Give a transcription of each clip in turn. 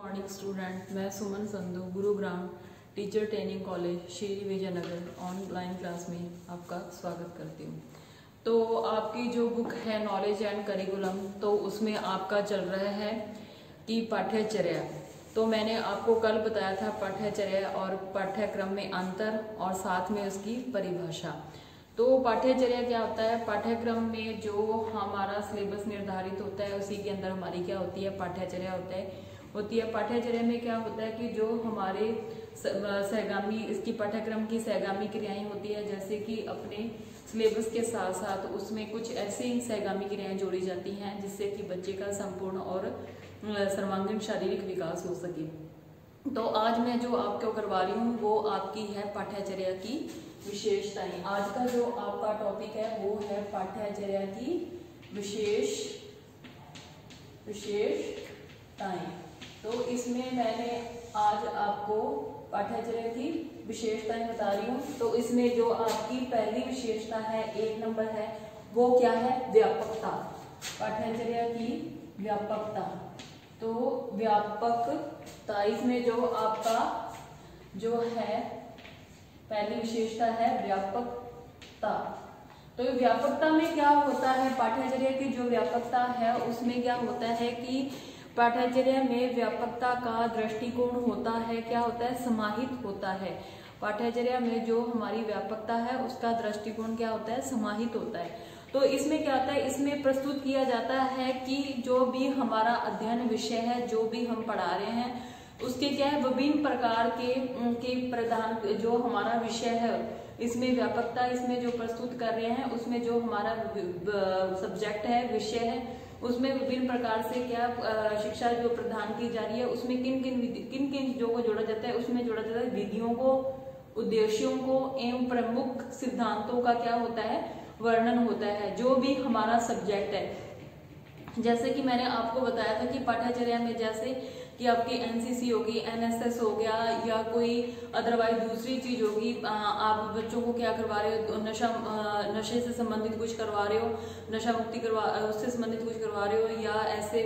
Morning student, मैं Suman Sandhu Gurugram teacher training college Shri Vijaynagar online class में आपका स्वागत करती हूँ। तो आपकी जो बुक है नॉलेज एंड करिकुलम, तो उसमें आपका चल रहा है कि पाठ्यचर्या। तो मैंने आपको कल बताया था पाठ्यचर्या और पाठ्यक्रम में अंतर और साथ में उसकी परिभाषा। तो पाठ्यचर्या क्या होता है? पाठ्यक्रम में जो हमारा सिलेबस निर्धारित होता है उसी के अंदर हमारी क्या होती है, पाठ्यचर्या होती है। पाठ्यचर्या में क्या होता है कि जो हमारे सहगामी इसकी पाठ्यक्रम की सहगामी क्रियाएं होती है, जैसे कि अपने सिलेबस के साथ साथ उसमें कुछ ऐसी सहगामी क्रियाएं जोड़ी जाती हैं जिससे कि बच्चे का संपूर्ण और सर्वांगीण शारीरिक विकास हो सके। तो आज मैं जो आपको करवा रही हूँ वो आपकी है पाठ्यचर्या की विशेषताएं। आज का जो आपका टॉपिक है वो है पाठ्यचर्या की विशेषताएं। तो इसमें मैंने आज आपको पाठ्यचर्या की विशेषताएं बता रही हूँ। तो इसमें जो आपकी पहली विशेषता है, 1 नंबर है, वो क्या है? व्यापकता। पाठ्यचर्या की व्यापकता। तो व्यापकता, इसमें जो आपका जो है पहली विशेषता है व्यापकता। तो व्यापकता में क्या होता है? पाठ्यचर्या की जो व्यापकता है उसमें क्या होता है कि पाठ्यचर्या में व्यापकता का दृष्टिकोण होता है, क्या होता है? समाहित होता है। पाठ्यचर्या में जो हमारी व्यापकता है उसका दृष्टिकोण क्या होता है? समाहित होता है। तो इसमें क्या होता है? इसमें प्रस्तुत किया जाता है कि जो भी हमारा अध्ययन विषय है, जो भी हम पढ़ा रहे हैं, उसके क्या है, विभिन्न प्रकार के प्रधान जो हमारा विषय है इसमें व्यापकता इसमें जो प्रस्तुत कर रहे हैं उसमें जो हमारा सब्जेक्ट है, विषय है, उसमें विभिन्न प्रकार से क्या शिक्षा जो प्रदान की जा रही है उसमें किन किन चीजों को जोड़ा जाता है, उसमें जोड़ा जाता है विधियों को, उद्देश्यों को एवं प्रमुख सिद्धांतों का क्या होता है? वर्णन होता है। जो भी हमारा सब्जेक्ट है, जैसे कि मैंने आपको बताया था कि पाठ्यचर्या में जैसे कि आपकी एनसीसी होगी, एनएसएस हो गया या कोई अदरवाइज दूसरी चीज होगी, आप बच्चों को क्या करवा रहे हो? नशे से संबंधित कुछ करवा रहे हो, नशा मुक्ति उससे संबंधित कुछ करवा रहे हो, या ऐसे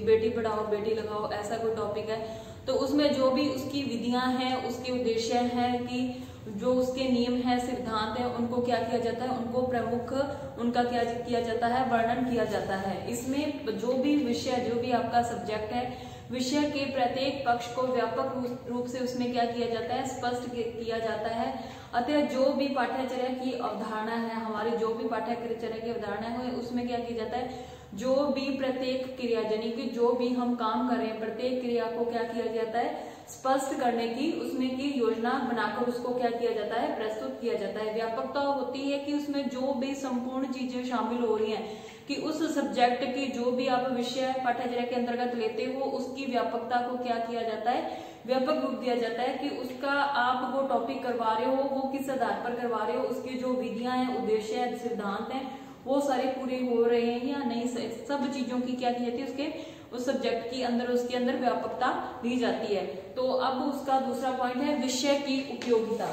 बेटी पढ़ाओ बेटी लगाओ ऐसा कोई टॉपिक है, तो उसमें जो भी उसकी विधियां हैं, उसके उद्देश्य हैं, कि जो उसके नियम है, सिद्धांत है, उनको क्या किया जाता है? उनको प्रमुख उनका क्या किया जाता है? वर्णन किया जाता है। इसमें जो भी विषय, जो भी आपका सब्जेक्ट है, विषय के प्रत्येक पक्ष को व्यापक रूप से उसमें क्या किया जाता है? स्पष्ट किया जाता है। अतः जो भी पाठ्यचर्या की अवधारणा है, हमारी जो भी पाठ्यचर्या की अवधारणा है उसमें क्या किया जाता है? जो भी प्रत्येक क्रिया, यानी कि जो भी हम काम कर रहे हैं प्रत्येक क्रिया को क्या किया जाता है? स्पष्ट करने की उसमें की योजना बनाकर उसको क्या किया जाता है? प्रस्तुत किया जाता है। व्यापकता होती है कि उसमें जो भी संपूर्ण चीजें शामिल हो रही हैं, कि उस सब्जेक्ट की जो भी आप विषय पाठ्यचर्या के अंतर्गत लेते हो उसकी व्यापकता को क्या किया जाता है? व्यापक रूप दिया जाता है कि उसका आप वो टॉपिक करवा रहे हो वो किस आधार पर करवा रहे हो, उसकी जो विधियां हैं, उद्देश्य है, सिद्धांत हैं, वो सारे पूरे हो रहे हैं या नहीं, सब चीजों की क्या की जाती है? उसके उस सब्जेक्ट की अंदर उसके अंदर व्यापकता ली जाती है। तो अब उसका दूसरा पॉइंट है विषय की उपयोगिता।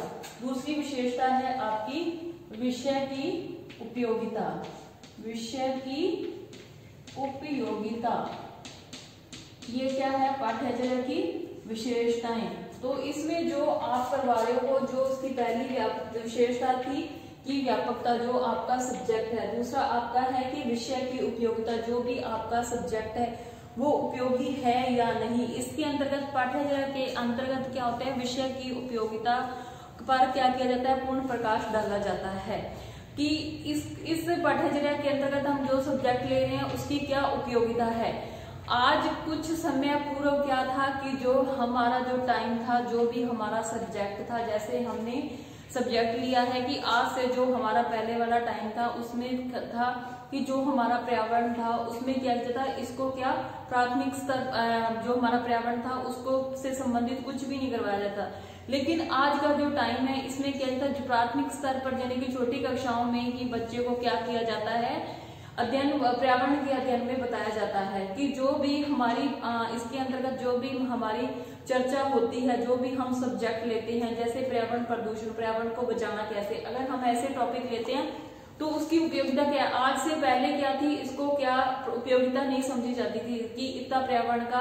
दूसरी विशेषता है आपकी विषय की उपयोगिता। विषय की उपयोगिता ये क्या है? पाठ्यचर्या की विशेषताएं। तो इसमें जो आप करवा रहे हो, जो उसकी पहली विशेषता थी कि व्यापकता, जो आपका सब्जेक्ट है। दूसरा आपका है कि विषय की उपयोगिता, जो भी आपका सब्जेक्ट है वो उपयोगी है या नहीं। इसके अंतर्गत पाठ्यचर्या के अंतर्गत क्या होता है? विषय की उपयोगिता पर क्या किया जाता है? पूर्ण प्रकाश डाला जाता है कि इस पाठ्यचर्या के अंतर्गत हम जो सब्जेक्ट ले रहे हैं उसकी क्या उपयोगिता है। आज कुछ समय पूर्व क्या था कि जो हमारा जो टाइम था, जो भी हमारा सब्जेक्ट था, जैसे हमने सब्जेक्ट लिया है कि आज से जो हमारा पहले वाला टाइम था उसमें था कि जो हमारा पर्यावरण था उसमें क्या किया था? इसको क्या प्राथमिक स्तर जो हमारा पर्यावरण था उसको से संबंधित कुछ भी नहीं करवाया जाता। लेकिन आज का जो टाइम है इसमें क्या था? जो प्राथमिक स्तर पर यानी कि छोटी कक्षाओं में ही बच्चे को क्या किया जाता है? अध्ययन, पर्यावरण के अध्ययन में बताया जाता है कि जो भी हमारी इसके अंतर्गत जो भी हमारी चर्चा होती है, जो भी हम सब्जेक्ट लेते हैं, जैसे पर्यावरण प्रदूषण, पर्यावरण को बचाना कैसे, अगर हम ऐसे टॉपिक लेते हैं तो उसकी उपयोगिता क्या है? आज से पहले क्या थी, इसको क्या उपयोगिता नहीं समझी जाती थी कि इतना पर्यावरण का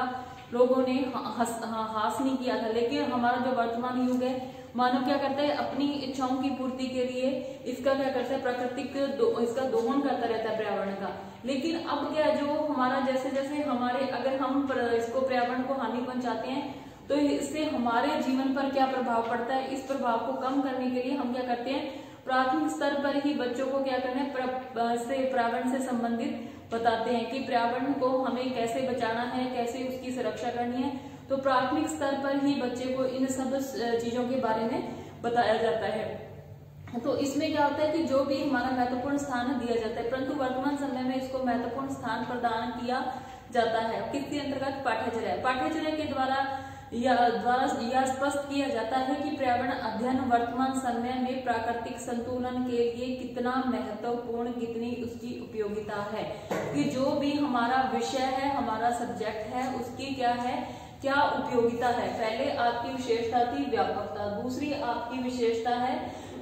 लोगों ने हास नहीं किया था। लेकिन हमारा जो वर्तमान युग है, मानव क्या करता है, अपनी इच्छाओं की पूर्ति के लिए इसका क्या करता है, प्राकृतिक इसका दोहन करता रहता है पर्यावरण का। लेकिन अब क्या है, जो हमारा जैसे जैसे हमारे, अगर हम इसको पर्यावरण को हानि पहुंचाते हैं तो इससे हमारे जीवन पर क्या प्रभाव पड़ता है, इस प्रभाव को कम करने के लिए हम क्या करते हैं, प्राथमिक स्तर पर ही बच्चों को क्या करना है, पर्यावरण से संबंधित बताते हैं कि पर्यावरण को हमें कैसे बचाना है, कैसे उसकी सुरक्षा करनी है। तो प्राथमिक स्तर पर ही बच्चे को इन सब चीजों के बारे में बताया जाता है। तो इसमें क्या होता है कि जो भी हमारा महत्वपूर्ण स्थान दिया जाता है, परंतु वर्तमान समय में इसको महत्वपूर्ण स्थान प्रदान किया जाता है किसके अंतर्गत, पाठ्यचर्या के द्वारा यह स्पष्ट किया जाता है कि पर्यावरण अध्ययन वर्तमान समय में प्राकृतिक संतुलन के लिए कितना महत्वपूर्ण, कितनी उसकी उपयोगिता है, कि जो भी हमारा विषय है, हमारा सब्जेक्ट है, उसकी क्या है, क्या उपयोगिता है। पहले आपकी विशेषता थी व्यापकता, दूसरी आपकी विशेषता है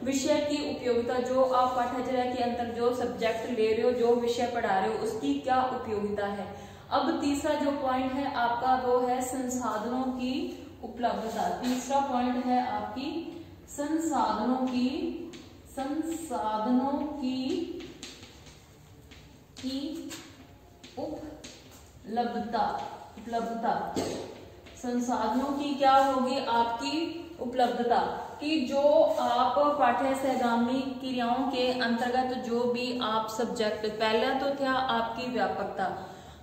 विषय की उपयोगिता, जो आप पाठ्यचर्या के अंतर जो सब्जेक्ट ले रहे हो, जो विषय पढ़ा रहे हो, उसकी क्या उपयोगिता है। अब तीसरा जो पॉइंट है आपका वो है संसाधनों की उपलब्धता। तीसरा पॉइंट है आपकी संसाधनों की उपलब्धता। संसाधनों की क्या होगी, आपकी उपलब्धता, कि जो आप पाठ्य सहगामी क्रियाओं के अंतर्गत जो भी आप सब्जेक्ट, पहला तो था आपकी व्यापकता,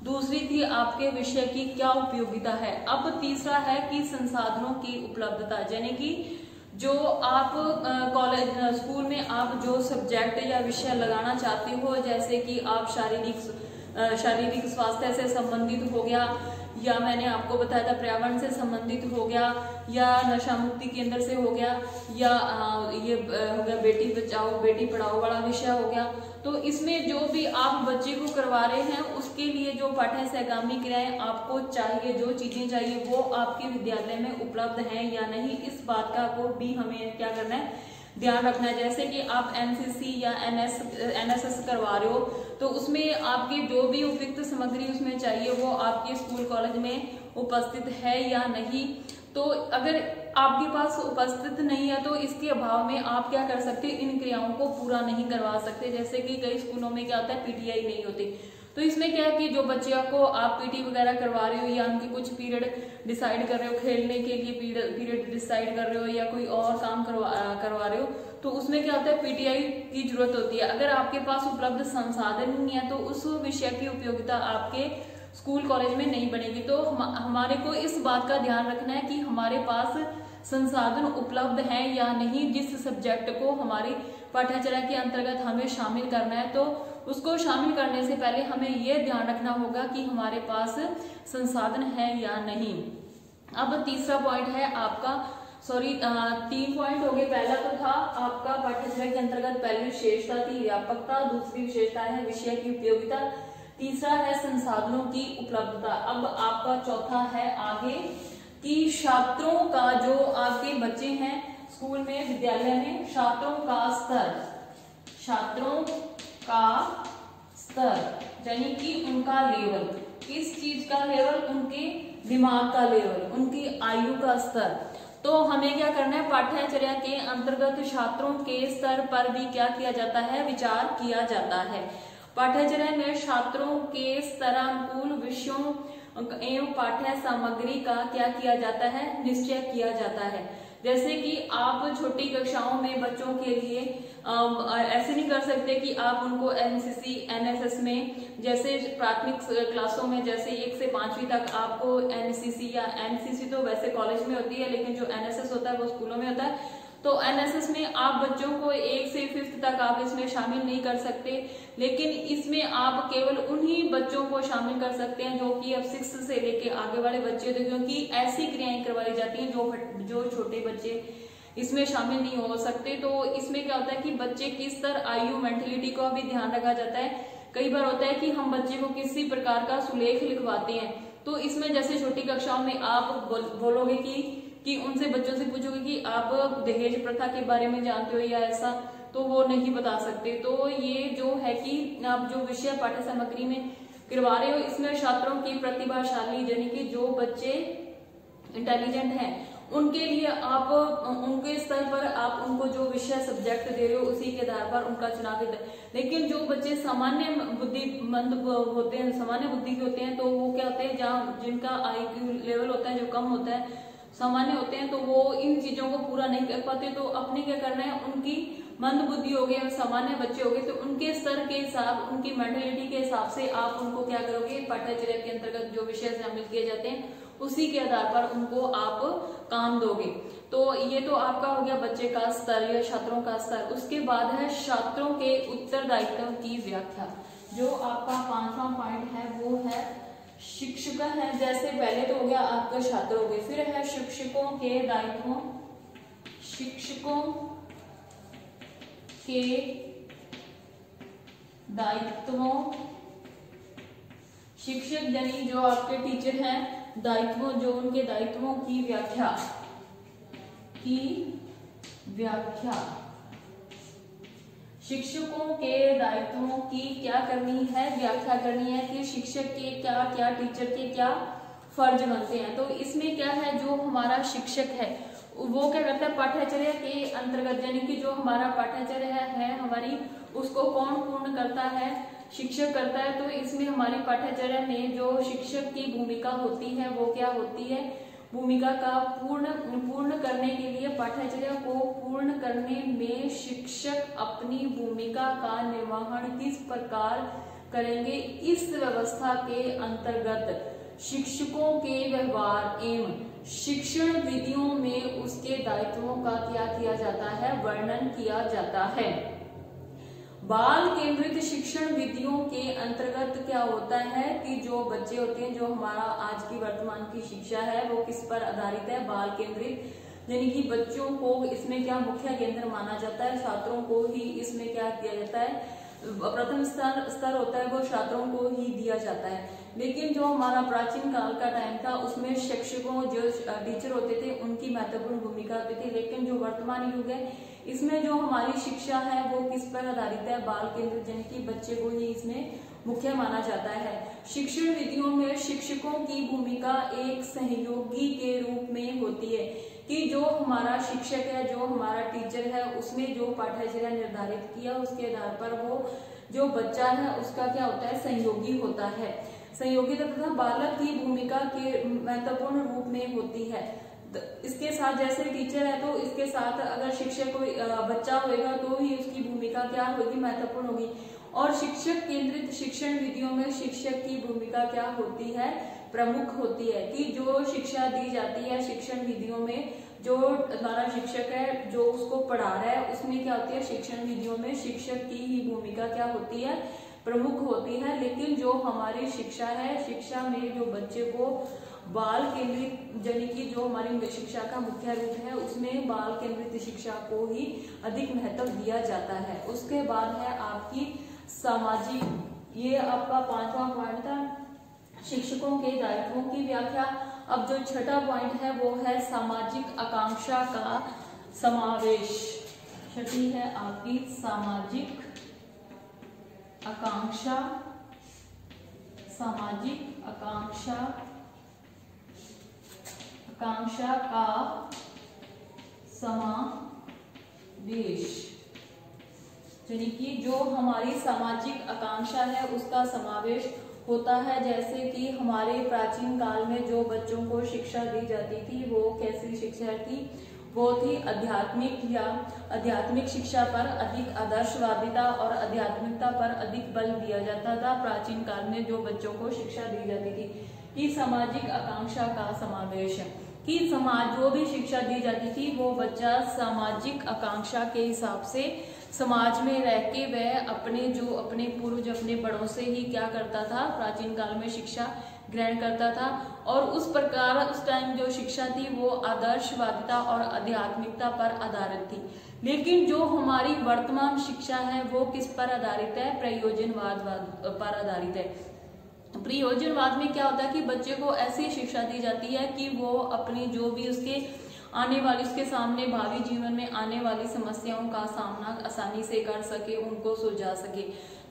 दूसरी थी आपके विषय की क्या उपयोगिता है, अब तीसरा है कि संसाधनों की उपलब्धता, यानी कि जो आप कॉलेज स्कूल में आप जो सब्जेक्ट या विषय लगाना चाहते हो, जैसे कि आप शारीरिक स्वास्थ्य से संबंधित हो गया, या मैंने आपको बताया था पर्यावरण से संबंधित हो गया, या नशा मुक्ति केंद्र से हो गया, या ये हो गया बेटी बचाओ बेटी पढ़ाओ वाला विषय हो गया। तो इसमें जो भी आप बच्चे को करवा रहे हैं, उसके लिए जो पाठ्य सहगामी क्रियाएं आपको चाहिए, जो चीजें चाहिए, वो आपके विद्यालय में उपलब्ध हैं या नहीं, इस बात का को भी हमें क्या करना है, ध्यान रखना है। जैसे कि आप एनसीसी या एनएसएस करवा रहे हो, तो उसमें आपकी जो भी उपयुक्त सामग्री उसमें चाहिए वो आपके स्कूल कॉलेज में उपस्थित है या नहीं। तो अगर आपके पास उपस्थित नहीं है तो इसके अभाव में आप क्या कर सकते, इन क्रियाओं को पूरा नहीं करवा सकते। जैसे कि कई स्कूलों में क्या होता है, पीटीआई नहीं होती, तो इसमें क्या है कि जो बच्चियों को आप पीटी वगैरह करवा रहे हो, या उनके कुछ पीरियड डिसाइड कर रहे हो, खेलने के लिए पीरियड डिसाइड कर रहे हो, या कोई और काम करवा रहे हो, तो उसमें क्या होता है, पीटीआई की जरूरत होती है। अगर आपके पास उपलब्ध संसाधन नहीं है तो उस विषय की उपयोगिता आपके स्कूल कॉलेज में नहीं बनेगी। तो हमारे को इस बात का ध्यान रखना है कि हमारे पास संसाधन उपलब्ध हैं या नहीं, जिस सब्जेक्ट को हमारी पाठ्यचर्या के अंतर्गत हमें शामिल करना है, तो उसको शामिल करने से पहले हमें यह ध्यान रखना होगा कि हमारे पास संसाधन है या नहीं। अब तीसरा पॉइंट है आपका, सॉरी 3 पॉइंट हो गए। पहला तो था आपका पाठ्यचर्या के अंतर्गत पहली विशेषता थी व्यापकता, दूसरी विशेषता है विषय की उपयोगिता, तीसरा है संसाधनों की उपलब्धता। अब आपका चौथा है आगे कि छात्रों का, जो आपके बच्चे हैं स्कूल में विद्यालय में, छात्रों का स्तर यानी कि उनका लेवल, किस चीज का लेवल, उनके दिमाग का लेवल, उनकी आयु का स्तर। तो हमें क्या करना है, पाठ्यचर्या के अंतर्गत छात्रों के स्तर पर भी क्या किया जाता है, विचार किया जाता है। पाठ्यचर्या में छात्रों के स्तरानुकूल विषयों एवं पाठ्य सामग्री का क्या किया जाता है, निश्चय किया जाता है। जैसे कि आप छोटी कक्षाओं में बच्चों के लिए ऐसे नहीं कर सकते कि आप उनको एनसीसी एनएसएस में, जैसे प्राथमिक क्लासों में जैसे 1 से 5वीं तक आपको एनसीसी या एनसीसी तो वैसे कॉलेज में होती है, लेकिन जो एनएसएस होता है वो स्कूलों में होता है। तो एनएसएस में आप बच्चों को 1 से 5th तक आप इसमें शामिल नहीं कर सकते, लेकिन इसमें आप केवल उन्हीं बच्चों को शामिल कर सकते हैं जो कि अब 6 से लेके आगे वाले बच्चे होते हैं, क्योंकि ऐसी क्रियाएं करवाई जाती हैं जो छोटे बच्चे इसमें शामिल नहीं हो सकते। तो इसमें क्या होता है कि बच्चे की स्तर, आयु, मेंटलिटी का भी ध्यान रखा जाता है। कई बार होता है कि हम बच्चे को किसी प्रकार का सुलेख लिखवाते हैं, तो इसमें जैसे छोटी कक्षाओं में आप बोलोगे कि उनसे बच्चों से पूछोगे कि आप दहेज प्रथा के बारे में जानते हो या ऐसा, तो वो नहीं बता सकते। तो ये जो है कि आप जो विषय पाठ्य सामग्री में करवा रहे हो। इसमें छात्रों की प्रतिभाशाली यानी कि जो बच्चे इंटेलिजेंट हैं उनके लिए आप उनके स्तर पर आप उनको जो विषय सब्जेक्ट दे रहे हो उसी के आधार पर उनका चुनाव करते हैं। लेकिन जो बच्चे सामान्य बुद्धिमंद होते हैं, सामान्य बुद्धि के होते हैं, तो वो क्या होते हैं, जहाँ जिनका IQ लेवल होता है जो कम होता है, सामान्य होते हैं, तो वो इन चीजों को पूरा नहीं कर पाते। तो अपने क्या करना है, उनकी मंद बुद्धि हो गई, सामान्य बच्चे हो गए, तो उनके स्तर के हिसाब, उनकी मेंटेलिटी के हिसाब से आप उनको क्या करोगे, पाठ्यचर्या के अंतर्गत जो विषय शामिल किए जाते हैं उसी के आधार पर उनको आप काम दोगे। तो ये तो आपका हो गया बच्चे का स्तर या छात्रों का स्तर। उसके बाद है छात्रों के उत्तरदायित्व की व्याख्या। जो आपका 5वां पॉइंट है वो है शिक्षक है। जैसे पहले तो हो गया आपका छात्र हो गए, फिर है शिक्षकों के दायित्वों, शिक्षकों के दायित्वों, शिक्षक यानी जो आपके टीचर हैं, दायित्वों, जो उनके दायित्वों की व्याख्या शिक्षकों के दायित्वों की क्या करनी है, व्याख्या करनी है कि शिक्षक के क्या क्या, टीचर के क्या फर्ज बनते हैं। तो इसमें क्या है, जो हमारा शिक्षक है वो क्या करता है, पाठ्यचर्या के अंतर्गत यानी कि जो हमारा पाठ्यचर्या है हमारी, उसको कौन पूर्ण करता है, शिक्षक करता है। तो इसमें हमारी पाठ्यचर्या में जो शिक्षक की भूमिका होती है वो क्या होती है, भूमिका का पूर्ण करने के लिए, पाठ्यचर्या को पूर्ण करने में शिक्षक अपनी भूमिका का निर्वहन किस प्रकार करेंगे, इस व्यवस्था के अंतर्गत शिक्षकों के व्यवहार एवं शिक्षण विधियों में उसके दायित्वों का क्या किया जाता है, वर्णन किया जाता है। बाल केंद्रित शिक्षण विधियों के अंतर्गत क्या होता है कि जो बच्चे होते हैं, जो हमारा आज की वर्तमान की शिक्षा है वो किस पर आधारित है, बाल केंद्रित, यानी कि बच्चों को इसमें क्या मुख्य केंद्र माना जाता है, छात्रों को ही इसमें क्या किया जाता है, प्रथम स्तर होता है वो छात्रों को ही दिया जाता है। लेकिन जो हमारा प्राचीन काल का टाइम था उसमें शिक्षकों, जो टीचर होते थे, उनकी महत्वपूर्ण भूमिका होती थी। लेकिन जो वर्तमान युग है इसमें जो हमारी शिक्षा है वो किस पर आधारित है, बाल केंद्रित, यानी कि बच्चे को ही इसमें मुख्य माना जाता है। शिक्षण विधियों में शिक्षकों की भूमिका एक सहयोगी के रूप में होती है कि जो हमारा शिक्षक है, जो हमारा टीचर है, उसने जो पाठ्यचर्या निर्धारित किया उसके आधार पर वो जो बच्चा है उसका क्या होता है, सहयोगी होता है। सहयोगी तथा बालक की भूमिका के महत्वपूर्ण रूप में होती है। इसके साथ जैसे टीचर है तो इसके साथ अगर शिक्षक कोई बच्चा होगा तो ही उसकी भूमिका क्या होगी, महत्वपूर्ण होगी। और शिक्षक केंद्रित शिक्षण विधियों में शिक्षक की भूमिका क्या होती है, प्रमुख होती है कि जो शिक्षा दी जाती है शिक्षण विधियों में, जो हमारा शिक्षक है जो उसको पढ़ा रहा है उसमें क्या होती है, शिक्षण विधियों में शिक्षक की ही भूमिका क्या होती है, प्रमुख होती है। लेकिन जो हमारी शिक्षा है, शिक्षा में जो बच्चे को बाल केंद्रित यानी कि जो हमारी शिक्षा का मुख्य रूप है उसमें बाल केंद्रित शिक्षा को ही अधिक महत्व दिया जाता है। उसके बाद है आपकी सामाजिक, ये आपका 5वां पॉइंट था, शिक्षकों के दायित्वों की व्याख्या। अब जो 6ठा पॉइंट है वो है सामाजिक आकांक्षा का समावेश। 6ठी है आपकी सामाजिक आकांक्षा, सामाजिक आकांक्षा का समावेश, यानी कि जो हमारी सामाजिक आकांक्षा है उसका समावेश होता है। जैसे कि हमारे प्राचीन काल में जो बच्चों को शिक्षा दी जाती थी वो कैसी शिक्षा थी, बहुत ही आध्यात्मिक या आध्यात्मिक शिक्षा पर अधिक आदर्शवादिता और आध्यात्मिकता पर अधिक बल दिया जाता था। प्राचीन काल में जो बच्चों को शिक्षा दी जाती थी कि सामाजिक आकांक्षा का समावेश है कि समाज जो भी शिक्षा दी जाती थी वो बच्चा सामाजिक आकांक्षा के हिसाब से समाज में रह के वह अपने पूर्वज, अपने बड़ों से ही क्या करता था, प्राचीन काल में शिक्षा ग्रहण करता था। और उस प्रकार उस टाइम जो शिक्षा थी वो आदर्शवादिता और आध्यात्मिकता पर आधारित थी। लेकिन जो हमारी वर्तमान शिक्षा है वो किस पर आधारित है, प्रयोजनवाद पर आधारित है। प्रयोजनवाद में क्या होता है कि बच्चे को ऐसी शिक्षा दी जाती है कि वो अपनी जो भी उसके आने वाली, उसके सामने भावी जीवन में आने वाली समस्याओं का सामना आसानी से कर सके, उनको सुलझा सके।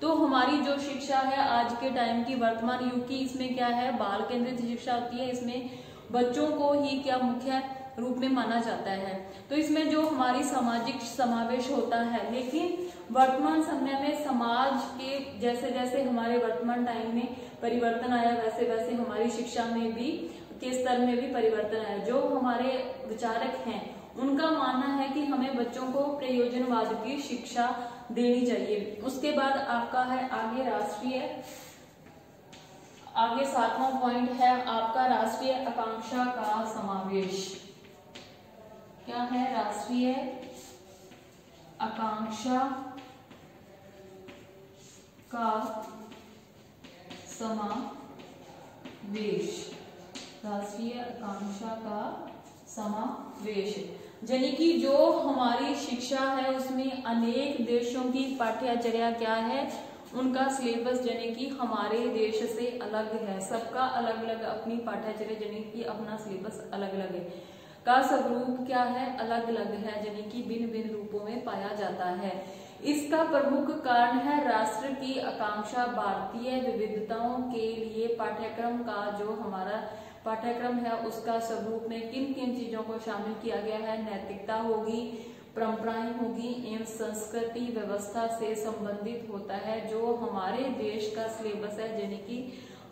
तो हमारी जो शिक्षा है आज के टाइम की, वर्तमान युग की, इसमें क्या है, बाल केंद्रित शिक्षा होती है। इसमें बच्चों को ही क्या मुख्य रूप में माना जाता है। तो इसमें जो हमारी सामाजिक समावेश होता है, लेकिन वर्तमान समय में समाज के जैसे जैसे हमारे वर्तमान टाइम में परिवर्तन आया, वैसे वैसे हमारी शिक्षा में भी के स्तर में भी परिवर्तन आया। जो हमारे विचारक हैं उनका मानना है कि हमें बच्चों को प्रयोजनवाद की शिक्षा देनी चाहिए। उसके बाद आपका है आगे राष्ट्रीय, आगे 7वां पॉइंट है आपका राष्ट्रीय आकांक्षा का समावेश। क्या है, राष्ट्रीय आकांक्षा का समावेश, राष्ट्रीय आकांक्षा का समावेश, यानी कि जो हमारी शिक्षा है उसमें अनेक देशों की पाठ्यचर्या क्या है, उनका सिलेबस यानी कि हमारे देश से अलग है। सबका अलग अलग अपनी पाठ्यचर्या यानी कि अपना सिलेबस अलग अलग है, का स्वरूप क्या है, अलग अलग है, यानी कि भिन्न भिन्न रूपों में पाया जाता है। इसका प्रमुख कारण है राष्ट्र की आकांक्षा। भारतीय विविधताओं के लिए पाठ्यक्रम का जो हमारा पाठ्यक्रम है उसका स्वरूप में किन किन चीजों को शामिल किया गया है, नैतिकता होगी, परंपराएं होगी एवं संस्कृति व्यवस्था से संबंधित होता है। जो हमारे देश का सिलेबस है, यानी कि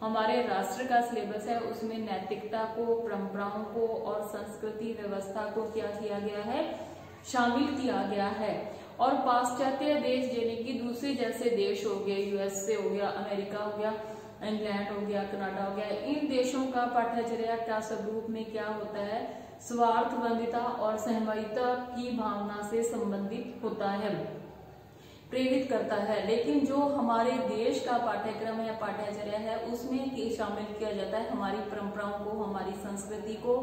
हमारे राष्ट्र का सिलेबस है, उसमें नैतिकता को, परंपराओं को और संस्कृति व्यवस्था को क्या किया गया है, शामिल किया गया है। और पाश्चात्य देश यानी कि दूसरे जैसे देश हो गए, यूएसए हो गया, अमेरिका हो गया, इंग्लैंड हो गया, कनाडा हो गया, इन देशों का पाठ्यचर्या का स्वरूप में क्या होता है, स्वार्थबंदिता और सहमयता की भावना से संबंधित होता है, प्रेरित करता है। लेकिन जो हमारे देश का पाठ्यक्रम या पाठ्यचर्या है उसमें शामिल किया जाता है हमारी परंपराओं को, हमारी संस्कृति को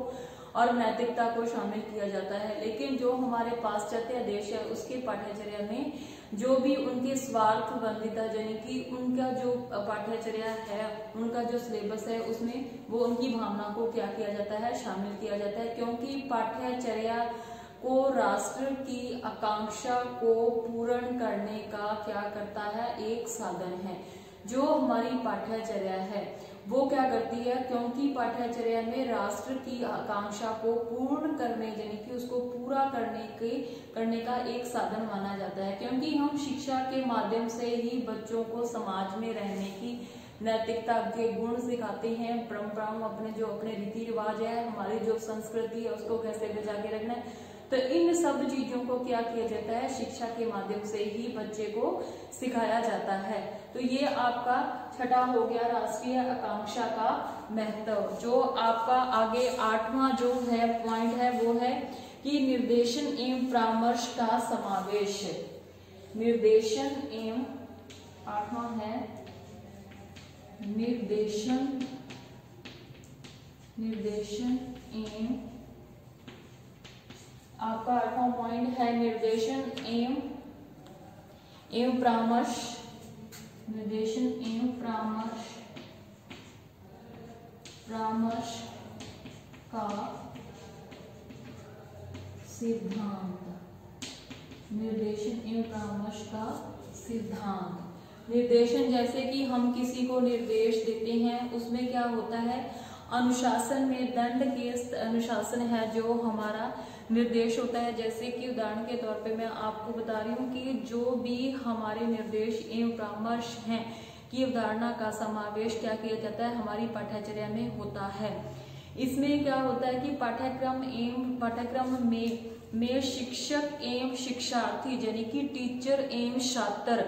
और नैतिकता को शामिल किया जाता है। लेकिन जो हमारे पाश्चात्य देश है उसके पाठ्यचर्या में जो भी उनके स्वार्थबंदिता यानी कि उनका जो पाठ्यचर्या है, उनका जो सिलेबस है, उसमें वो उनकी भावना को क्या किया जाता है, शामिल किया जाता है। क्योंकि पाठ्यचर्या को राष्ट्र की आकांक्षा को पूर्ण करने का क्या करता है, एक साधन है। जो हमारी पाठ्यचर्या है वो क्या करती है, क्योंकि पाठ्यचर्या में राष्ट्र की आकांक्षा को पूर्ण करने यानी कि उसको पूरा करने का एक साधन माना जाता है। क्योंकि हम शिक्षा के माध्यम से ही बच्चों को समाज में रहने की नैतिकता के गुण सिखाते हैं, परंपराओं, अपने रीति रिवाज है, हमारी जो संस्कृति है उसको कैसे बचा के रखना है। तो इन सब चीजों को क्या किया जाता है, शिक्षा के माध्यम से ही बच्चे को सिखाया जाता है। तो ये आपका छठा हो गया राष्ट्रीय आकांक्षा का महत्व। जो आपका आगे 8वां जो है पॉइंट है वो है कि निर्देशन एवं परामर्श का समावेश। निर्देशन एवं 8वां है निर्देशन एवं, आपका 8वां पॉइंट है निर्देशन एवं परामर्श, निर्देशन एवं परामर्श का सिद्धांत। निर्देशन एवं परामर्श का सिद्धांत। निर्देशन जैसे कि हम किसी को निर्देश देते हैं, उसमें क्या होता है, अनुशासन में दंड के अनुशासन है जो हमारा निर्देश होता है। जैसे कि उदाहरण के तौर पे मैं आपको बता रही हूँ कि जो भी हमारे निर्देश एवं परामर्श हैं की अवधारणा का समावेश क्या किया जाता है, हमारी पाठ्यचर्या में होता है। इसमें क्या होता है कि पाठ्यक्रम में शिक्षक एवं शिक्षार्थी यानी कि टीचर एवं छात्र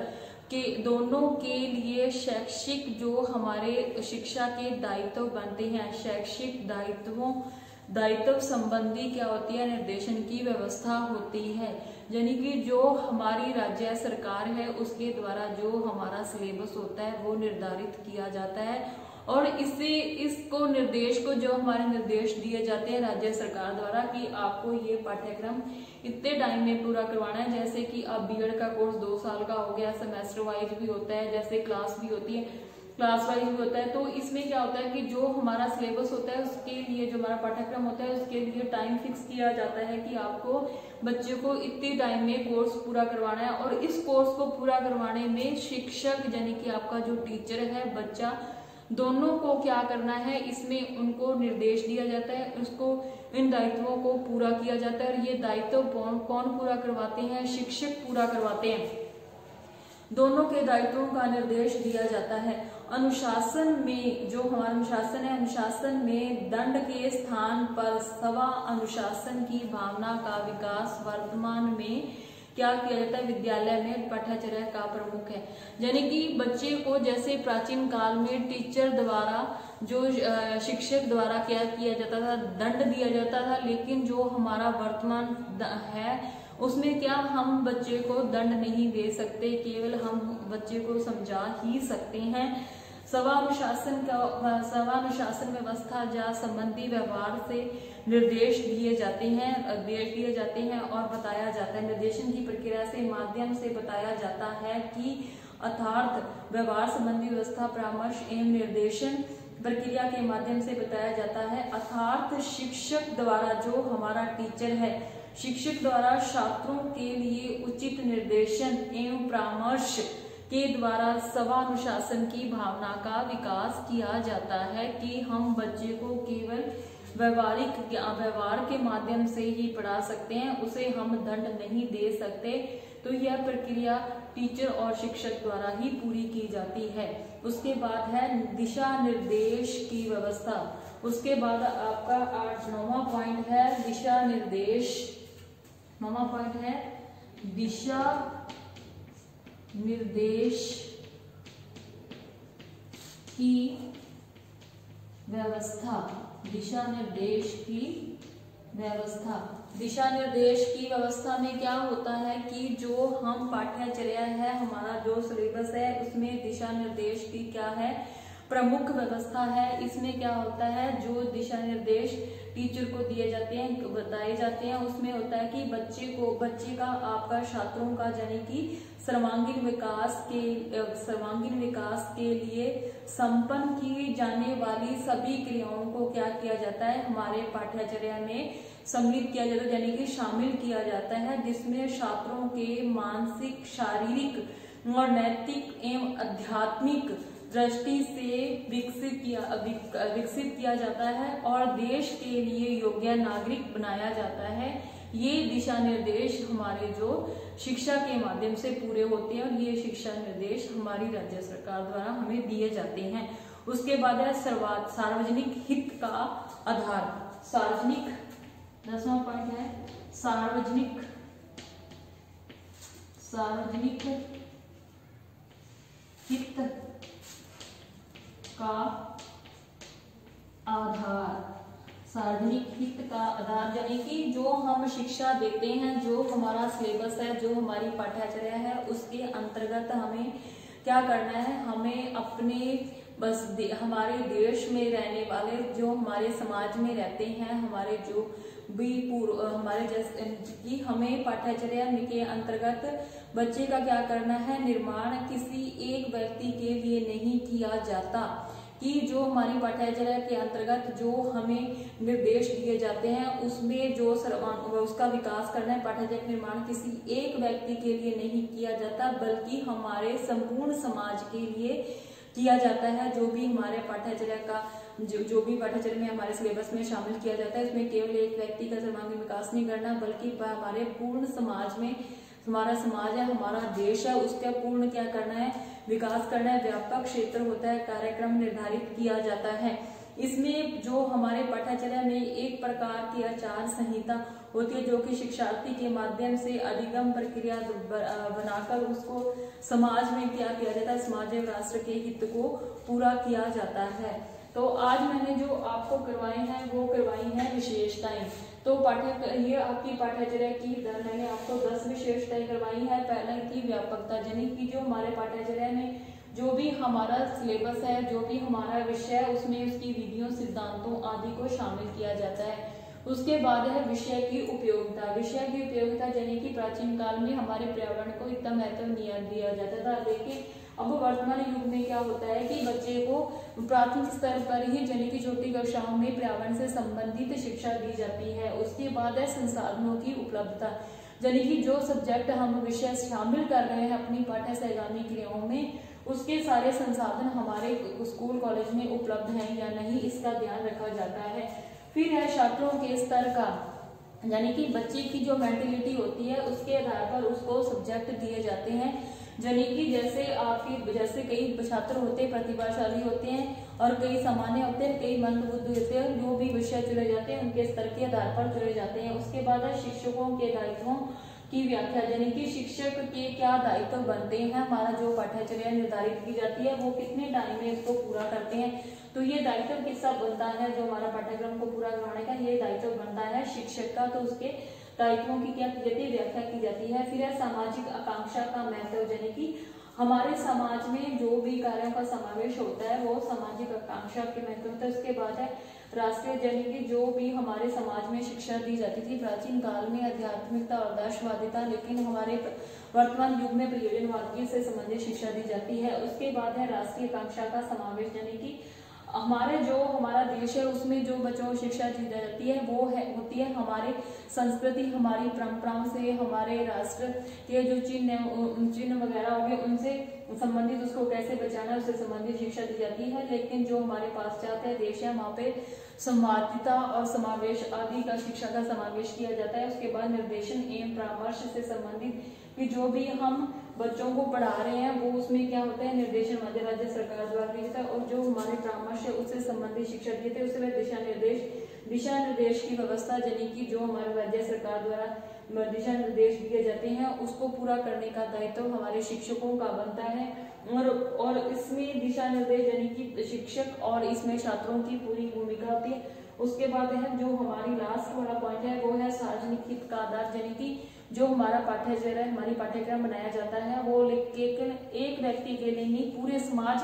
के दोनों के लिए शैक्षिक जो हमारे शिक्षा के दायित्व बनते हैं, शैक्षिक दायित्व संबंधी क्या होती है, निर्देशन की व्यवस्था होती है। यानी कि जो हमारी राज्य सरकार है उसके द्वारा जो हमारा सिलेबस होता है वो निर्धारित किया जाता है और इसको निर्देश को जो हमारे निर्देश दिए जाते हैं राज्य सरकार द्वारा कि आपको ये पाठ्यक्रम इतने टाइम में पूरा करवाना है। जैसे कि अब बीएड का कोर्स 2 साल का हो गया, सेमेस्टर वाइज भी होता है, जैसे क्लास भी होती है, क्लास वाइज भी होता है। तो इसमें क्या होता है कि जो हमारा सिलेबस होता है उसके लिए, जो हमारा पाठ्यक्रम होता है उसके लिए टाइम फिक्स किया जाता है कि आपको बच्चे को इतने टाइम में कोर्स पूरा करवाना है। और इस कोर्स को पूरा करवाने में शिक्षक यानी कि आपका जो टीचर है, बच्चा, दोनों को क्या करना है, इसमें उनको निर्देश दिया जाता है, उसको इन दायित्वों को पूरा किया जाता है। और ये दायित्व कौन पूरा करवाते हैं? शिक्षक पूरा करवाते हैं। दोनों के दायित्वों का निर्देश दिया जाता है। अनुशासन में, जो हमारा अनुशासन है, अनुशासन में दंड के स्थान पर स्व अनुशासन की भावना का विकास वर्तमान में क्या किया जाता है? विद्यालय में पाठ्यचर्या का प्रमुख है। यानी कि बच्चे को जैसे प्राचीन काल में टीचर द्वारा, जो शिक्षक द्वारा क्या किया जाता था? दंड दिया जाता था। लेकिन जो हमारा वर्तमान है उसमें क्या हम बच्चे को दंड नहीं दे सकते, केवल हम बच्चे को समझा ही सकते हैं। स्वानुशासन व्यवस्था जा संबंधी व्यवहार से निर्देश दिए जाते हैं और बताया जाता है। निर्देशन की प्रक्रिया से माध्यम से बताया जाता है कि अर्थात व्यवहार संबंधी व्यवस्था, परामर्श एवं निर्देशन प्रक्रिया के माध्यम से बताया जाता है। अर्थात शिक्षक द्वारा, जो हमारा टीचर है, शिक्षक द्वारा छात्रों के लिए उचित निर्देशन एवं परामर्श के द्वारा स्वानुशासन की भावना का विकास किया जाता है कि हम बच्चे को केवल व्यवहार के माध्यम से ही पढ़ा सकते हैं, उसे हम दंड नहीं दे सकते। तो यह प्रक्रिया टीचर और शिक्षक द्वारा ही पूरी की जाती है। उसके बाद है दिशा निर्देश की व्यवस्था। उसके बाद आपका 9वां पॉइंट है दिशा निर्देश। 9वां पॉइंट है दिशा निर्देश की व्यवस्था। दिशा निर्देश की व्यवस्था। दिशा निर्देश की व्यवस्था में क्या होता है कि जो हम पाठ्यचर्या है, हमारा जो सिलेबस है, उसमें दिशा निर्देश की क्या है? प्रमुख व्यवस्था है। इसमें क्या होता है, जो दिशा निर्देश टीचर को दिए जाते हैं, बताए जाते हैं, उसमें होता है कि बच्चे का आपका छात्रों का यानी कि सर्वांगीण विकास के लिए संपन्न की जाने वाली सभी क्रियाओं को क्या किया जाता है? हमारे पाठ्यचर्या में सम्मिलित किया जाता है, यानी कि शामिल किया जाता है, जिसमें छात्रों के मानसिक, शारीरिक और नैतिक एवं आध्यात्मिक दृष्टि से विकसित किया जाता है और देश के लिए योग्य नागरिक बनाया जाता है। ये दिशा निर्देश हमारे जो शिक्षा के माध्यम से पूरे होते हैं और ये शिक्षा निर्देश हमारी राज्य सरकार द्वारा हमें दिए जाते हैं। उसके बाद है सार्वजनिक हित का आधार। सार्वजनिक 10वां पॉइंट है सार्वजनिक हित का आधार। सार्वजनिक हित का आधार यानी कि जो हम शिक्षा देते हैं, जो हमारा सिलेबस है, जो हमारी पाठ्यचर्या है, उसके अंतर्गत हमें क्या करना है? हमें अपने हमारे देश में रहने वाले, जो हमारे समाज में रहते हैं, हमारे जो भी हमारे जैसे कि हमें पाठ्यचर्या के अंतर्गत बच्चे का क्या करना है? निर्माण किसी एक व्यक्ति के लिए नहीं किया जाता, कि जो हमारी पाठ्यचर्या के अंतर्गत जो हमें निर्देश दिए जाते हैं उसमें जो उसका विकास करना है, पाठ्यचर्या निर्माण किसी एक व्यक्ति के लिए नहीं किया जाता, बल्कि हमारे संपूर्ण समाज के लिए किया जाता है। जो भी हमारे पाठ्यचर्या का जो भी पाठ्यचर्या में हमारे सिलेबस में शामिल किया जाता है, इसमें केवल एक व्यक्ति का सर्वांगीण विकास नहीं करना, बल्कि हमारे पूर्ण समाज में, हमारा समाज है, हमारा देश है, उसका पूर्ण क्या करना है? विकास करना है। व्यापक क्षेत्र होता है, कार्यक्रम निर्धारित किया जाता है। इसमें जो हमारे पाठ्यचर्या में एक प्रकार की आचार संहिता होती है, जो कि शिक्षार्थी के माध्यम से अधिगम प्रक्रिया बनाकर उसको समाज में क्या किया जाता है? समाज एवं राष्ट्र के हित को पूरा किया जाता है। तो आज मैंने जो आपको करवाए हैं वो करवाई हैं विशेषताएं। तो ये आपकी पाठ्यचर्या की मैंने आपको 10 विशेषताएं करवाई है। पहले की व्यापकता, यानी कि जो हमारे पाठ्यचर्या में जो भी हमारा सिलेबस है, जो भी हमारा विषय है, उसमें उसकी विधियों, सिद्धांतों आदि को शामिल किया जाता है। उसके बाद है विषय की उपयोगिता। विषय की उपयोगिता यानी कि प्राचीन काल में हमारे पर्यावरण को इतना महत्व नहीं दिया जाता था, लेकिन अब वर्तमान युग में क्या होता है कि बच्चे को प्राथमिक स्तर पर ही यानी कि छोटी कक्षाओं में पर्यावरण से संबंधित शिक्षा दी जाती है। उसके बाद है संसाधनों की उपलब्धता, यानी कि जो सब्जेक्ट हम विषय शामिल कर रहे हैं अपनी पाठ्य सहगामी क्रियाओं में, उसके सारे संसाधन हमारे स्कूल कॉलेज में उपलब्ध हैं या नहीं, इसका ध्यान रखा जाता है। फिर है छात्रों के स्तर का, यानी कि बच्चे की जो मेंटेलिटी होती है उसके आधार पर उसको सब्जेक्ट दिए जाते हैं। यानी कि जैसे कई छात्र होते हैं प्रतिभाशाली होते हैं और कई सामान्य होते हैं, कई मंदबुद्धि होते हैं। जो भी विषय चुने जाते हैं उनके स्तर के आधार पर चुने जाते हैं। उसके बाद है शिक्षकों के दायित्वों की व्याख्या, यानी कि शिक्षक के क्या दायित्व बनते हैं। हमारा जो पाठ्यचर्या निर्धारित की जाती है वो कितने टाइम में इसको पूरा करते हैं, तो ये दायित्व किसका बनता है, जो हमारा पाठ्यक्रम को पूरा करवाने का ये दायित्व बनता है शिक्षक का। तो उसके दायित्वों की क्या की जाती है, व्याख्या की जाती है। फिर है सामाजिक आकांक्षा का महत्व, यानी कि हमारे समाज में जो भी कार्यों का समावेश होता है वो सामाजिक आकांक्षा के महत्व होता है। उसके बाद है राष्ट्रीय, यानी कि जो भी हमारे समाज में शिक्षा दी जाती थी प्राचीन काल में आध्यात्मिकता और दार्शनिकता, लेकिन हमारे वर्तमान युग में प्रयोजनवाद से संबंधित शिक्षा दी जाती है। उसके बाद है राष्ट्रीय आकांक्षा का समावेश, यानी कि हमारा देश है उसमें जो बच्चों को शिक्षा दी जाती है वो होती है हमारे संस्कृति, हमारी परंपराओं से, हमारे राष्ट्र के जो चिन्ह वगैरह हो गए उनसे संबंधित, उसको कैसे बचाना उससे संबंधित शिक्षा दी जाती है। लेकिन जो हमारे पाश्चात्य देश है वहाँ पे संवादिता और समावेश आदि का शिक्षा का समावेश किया जाता है। उसके बाद निर्देशन एवं परामर्श से संबंधित कि जो भी हम बच्चों को पढ़ा रहे हैं वो उसमें क्या होता है, निर्देशन मध्य राज्य सरकार द्वारा दिया जाता है, और जो हमारे परामर्श है उससे संबंधित शिक्षा देते हैं उससे दिशा निर्देश की व्यवस्था, यानी कि जो हमारे राज्य सरकार द्वारा दिशा निर्देश दिए जाते हैं उसको पूरा करने का दायित्व हमारे शिक्षकों का बनता है। और इसमें दिशा निर्देश यानी कि शिक्षक और इसमें छात्रों की पूरी भूमिका होती है। उसके बाद है जो हमारी लास्ट वाला पॉइंट है वो है सार्वजनिक हित का आधार, यानी कि जो हमारा पाठ्यचर्या हमारी पाठ्यक्रम बनाया जाता है वो एक व्यक्ति के लिए नहीं पूरे समाज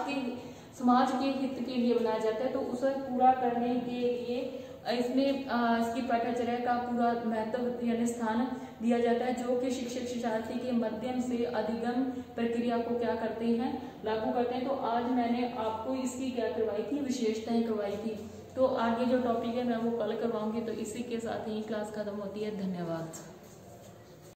के हित के लिए बनाया जाता है। तो उसे पूरा करने के लिए इसमें इसकी पाठ्यचर्या का पूरा महत्व यानी स्थान दिया जाता है, जो कि शिक्षक शिक्षार्थी के माध्यम से अधिगम प्रक्रिया को क्या करते हैं, लागू करते हैं। तो आज मैंने आपको इसकी क्या करवाई थी, विशेषताएं करवाई थी। तो आगे जो टॉपिक है मैं वो कल करवाऊंगी। तो इसी के साथ ही क्लास खत्म होती है। धन्यवाद।